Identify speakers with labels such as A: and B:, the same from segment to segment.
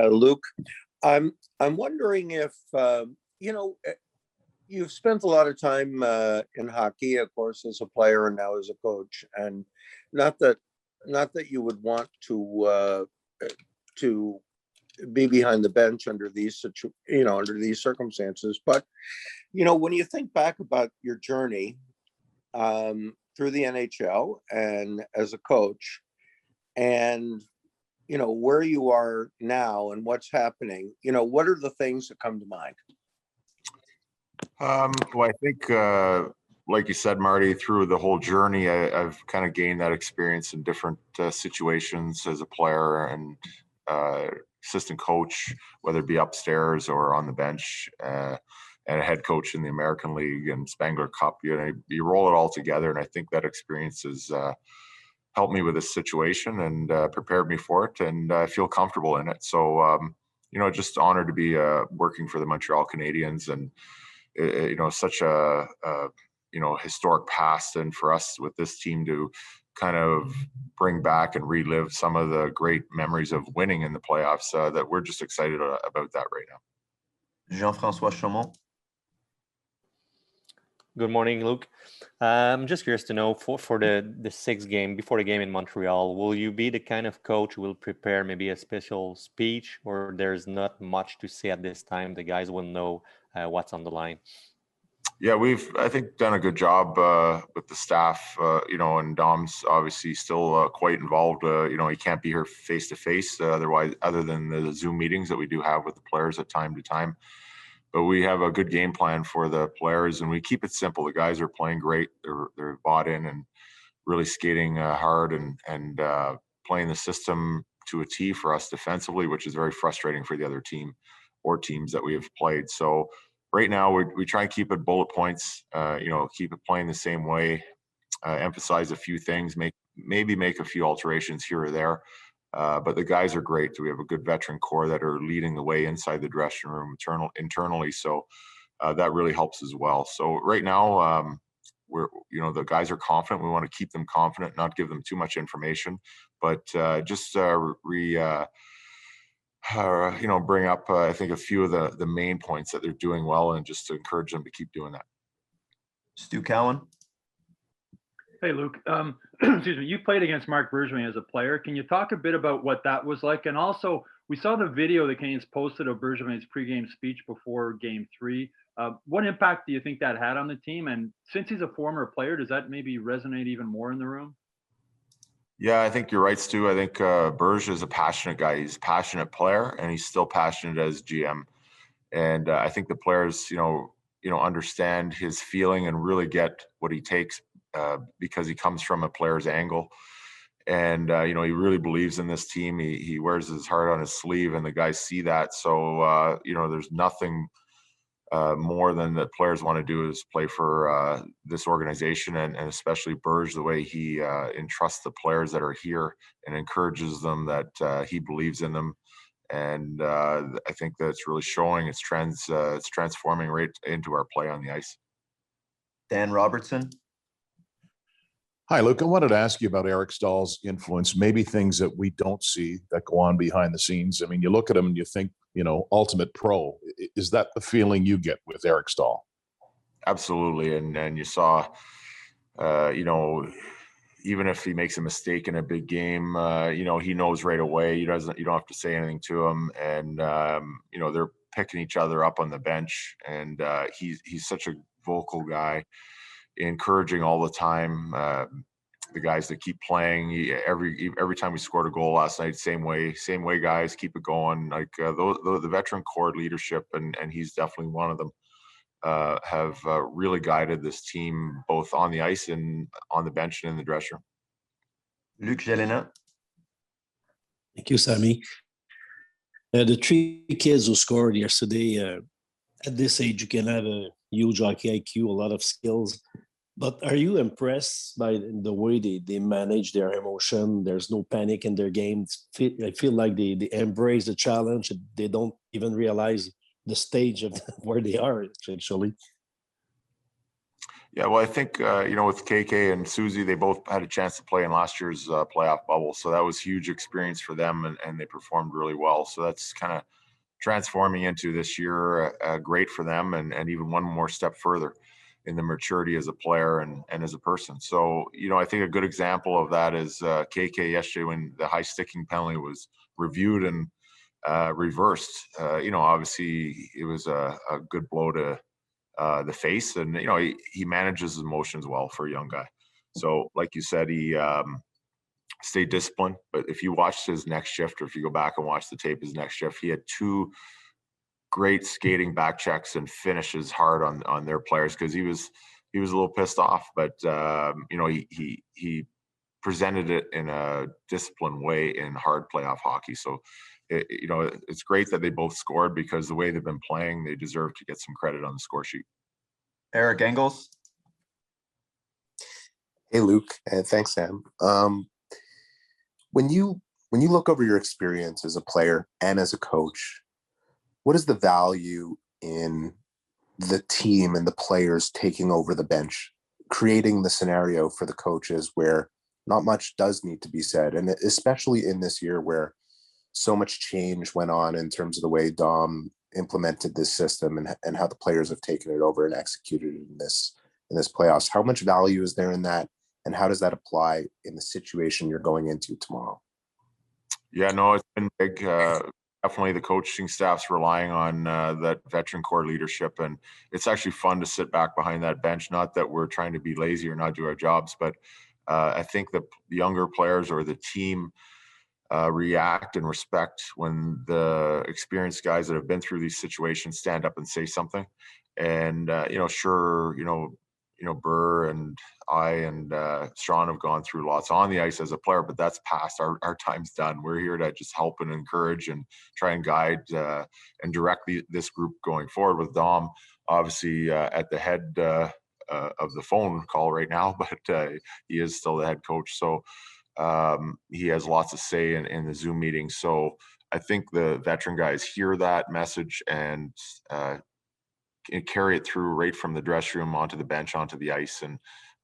A: Luke, I'm wondering if you've spent a lot of time in hockey, of course, as a player and now as a coach, and not that you would want to be behind the bench under these circumstances, but when you think back about your journey through the NHL and as a coach, and where you are now and what's happening, what are the things that come to mind?
B: Well, I think, like you said, Marty, through the whole journey, I've kind of gained that experience in different situations as a player and assistant coach, whether it be upstairs or on the bench, and a head coach in the American League and Spangler Cup. You roll it all together, and I think that experience has helped me with this situation and prepared me for it, and I feel comfortable in it. So, just honored to be working for the Montreal Canadiens, and such a historic past, and for us with this team to kind of bring back and relive some of the great memories of winning in the playoffs, that we're just excited about that right now.
C: Jean-François Chaumont.
D: Good morning, Luke. I'm just curious to know for the sixth game, before the game in Montreal, will you be the kind of coach who will prepare maybe a special speech, or there's not much to say at this time? The guys will know what's on the line.
B: Yeah, we've, I think, done a good job with the staff, and Dom's obviously still quite involved. He can't be here face to face, otherwise, other than the Zoom meetings that we do have with the players at time to time. But we have a good game plan for the players, and we keep it simple. The guys are playing great. They're bought in and really skating hard and playing the system to a T for us defensively, which is very frustrating for the other team or teams that we have played. So right now we try and keep it bullet points, keep it playing the same way, emphasize a few things, maybe make a few alterations here or there. But the guys are great. We have a good veteran core that are leading the way inside the dressing room internally. So that really helps as well. So right now, the guys are confident. We want to keep them confident, not give them too much information, but just bring up, I think, a few of the main points that they're doing well, and just to encourage them to keep doing that.
C: Stu Cowan.
E: Hey, Luke. Excuse me. You played against Marc Bergevin as a player. Can you talk a bit about what that was like? And also, we saw the video the Canadiens posted of Bergevin's pregame speech before Game 3. What impact do you think that had on the team? And since he's a former player, does that maybe resonate even more in the room?
B: Yeah, I think you're right, Stu. I think Berge is a passionate guy. He's a passionate player, and he's still passionate as GM. And I think the players, understand his feeling and really get what he takes, because he comes from a player's angle. And, he really believes in this team. He wears his heart on his sleeve, and the guys see that. So, there's nothing more than that players want to do is play for this organization, and especially Berge, the way he entrusts the players that are here and encourages them that he believes in them. And I think that's really showing it's transforming right into our play on the ice.
C: Dan Robertson.
F: Hi, Luke. I wanted to ask you about Eric Staal's influence, maybe things that we don't see that go on behind the scenes. I mean, you look at him and you think, ultimate pro. Is that the feeling you get with Eric Staal?
B: Absolutely. And you saw, even if he makes a mistake in a big game, he knows right away. You don't have to say anything to him. And, they're picking each other up on the bench. And he's such a vocal guy, encouraging all the time. The guys that keep playing, every time we scored a goal last night, same way, guys, keep it going. Like the veteran core leadership, and he's definitely one of them, have really guided this team both on the ice and on the bench and in the dressing room.
C: Luc Gélina.
G: Thank you, Sammy. The three kids who scored yesterday, at this age, you can have a huge hockey IQ, a lot of skills. But are you impressed by the way they manage their emotion? There's no panic in their games. I feel like they embrace the challenge. They don't even realize the stage of where they are, actually.
B: Yeah, well, I think, with KK and Susie, they both had a chance to play in last year's playoff bubble. So that was huge experience for them, and they performed really well. So that's kind of transforming into this year, great for them, and even one more step further in the maturity as a player and as a person. So, I think a good example of that is KK yesterday when the high sticking penalty was reviewed and reversed. Obviously it was a good blow to the face, and he manages his emotions well for a young guy. So, like you said, he stayed disciplined. But if you watched his next shift, or if you go back and watch the tape, his next shift, he had two great skating back checks and finishes hard on their players, because he was a little pissed off. But he presented it in a disciplined way in hard playoff hockey. So it's great that they both scored, because the way they've been playing, they deserve to get some credit on the score sheet.
C: Eric Engels.
H: Hey, Luke, and thanks, Sam. When you look over your experience as a player and as a coach, what is the value in the team and the players taking over the bench, creating the scenario for the coaches where not much does need to be said, and especially in this year where so much change went on in terms of the way Dom implemented this system and how the players have taken it over and executed it in this playoffs? How much value is there in that, and how does that apply in the situation you're going into tomorrow?
B: Yeah, no, it's been big. Definitely the coaching staff's relying on that veteran core leadership, and it's actually fun to sit back behind that bench. Not that we're trying to be lazy or not do our jobs, but I think the younger players or the team react and respect when the experienced guys that have been through these situations stand up and say something. And Burr and I and Sean have gone through lots on the ice as a player, but that's past. Our time's done. We're here to just help and encourage and try and guide and direct this group going forward, with Dom obviously at the head of the phone call right now, but he is still the head coach. So he has lots to say in the Zoom meeting. So I think the veteran guys hear that message and carry it through right from the dressing room onto the bench, onto the ice. And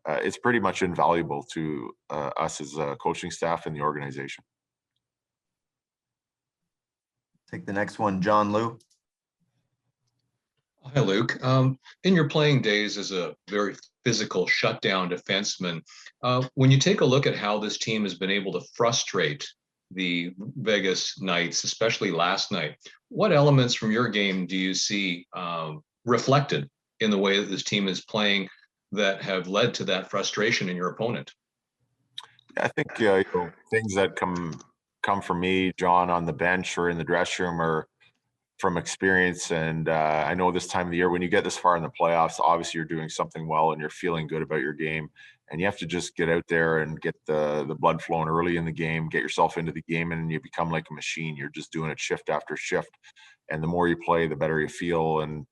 B: it's pretty much invaluable to us as a coaching staff and the organization.
C: Take the next one, John Liu.
I: Hi, Luke. In your playing days as a very physical shutdown defenseman, when you take a look at how this team has been able to frustrate the Vegas Knights, especially last night, what elements from your game do you see reflected in the way that this team is playing that have led to that frustration in your opponent?
B: I think things that come from me, John, on the bench or in the dressing room, are from experience. And I know this time of the year, when you get this far in the playoffs, obviously you're doing something well and you're feeling good about your game, and you have to just get out there and get the blood flowing early in the game, get yourself into the game, and you become like a machine. You're just doing it shift after shift, and the more you play, the better you feel, and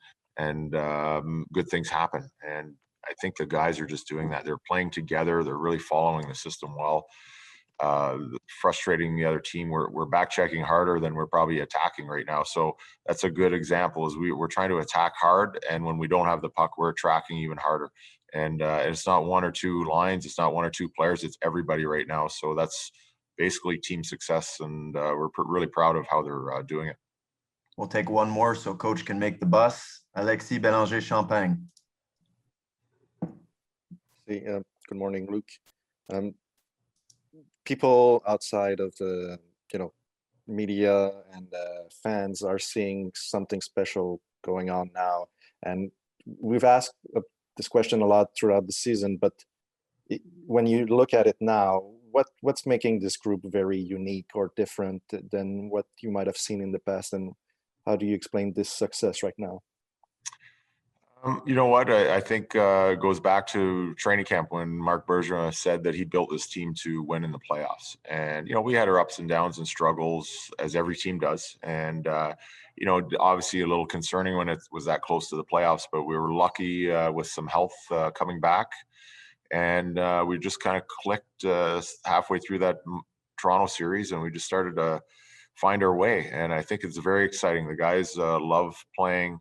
B: good things happen. And I think the guys are just doing that. They're playing together. They're really following the system well. Frustrating the other team. We're back checking harder than we're probably attacking right now. So that's a good example. Is we're trying to attack hard, and when we don't have the puck, we're tracking even harder. And it's not one or two lines. It's not one or two players. It's everybody right now. So that's basically team success, and we're really proud of how they're doing it.
C: We'll take one more so Coach can make the bus. Alexis Bélanger-Champagne.
J: Good morning, Luke. People outside of the media and fans are seeing something special going on now, and we've asked this question a lot throughout the season. But when you look at it now, what's making this group very unique or different than what you might have seen in the past, and how do you explain this success right now?
B: You know what? I think it goes back to training camp when Marc Bergevin said that he built this team to win in the playoffs. And, we had our ups and downs and struggles, as every team does. And, obviously a little concerning when it was that close to the playoffs, but we were lucky with some health coming back. And we just kind of clicked halfway through that Toronto series, and we just started to find our way. And I think it's very exciting. The guys love playing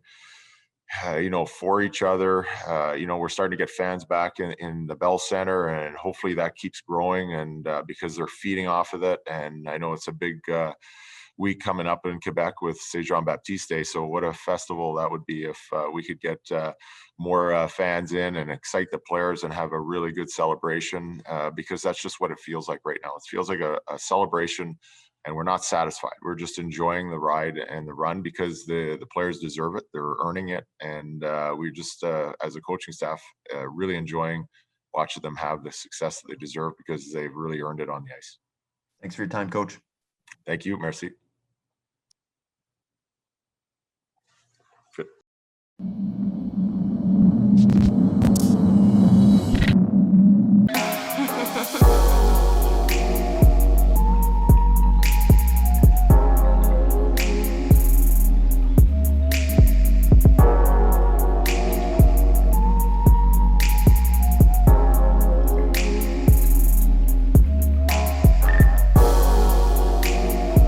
B: for each other. We're starting to get fans back in the Bell Center, and hopefully that keeps growing, and because they're feeding off of it. And I know it's a big week coming up in Quebec with Saint Jean Baptiste Day. So what a festival that would be if we could get more fans in and excite the players and have a really good celebration, because that's just what it feels like right now. It feels like a celebration, and we're not satisfied. We're just enjoying the ride and the run because the players deserve it. They're earning it. And we just, as a coaching staff, really enjoying watching them have the success that they deserve because they've really earned it on the ice.
C: Thanks for your time, Coach.
B: Thank you. Merci. Good.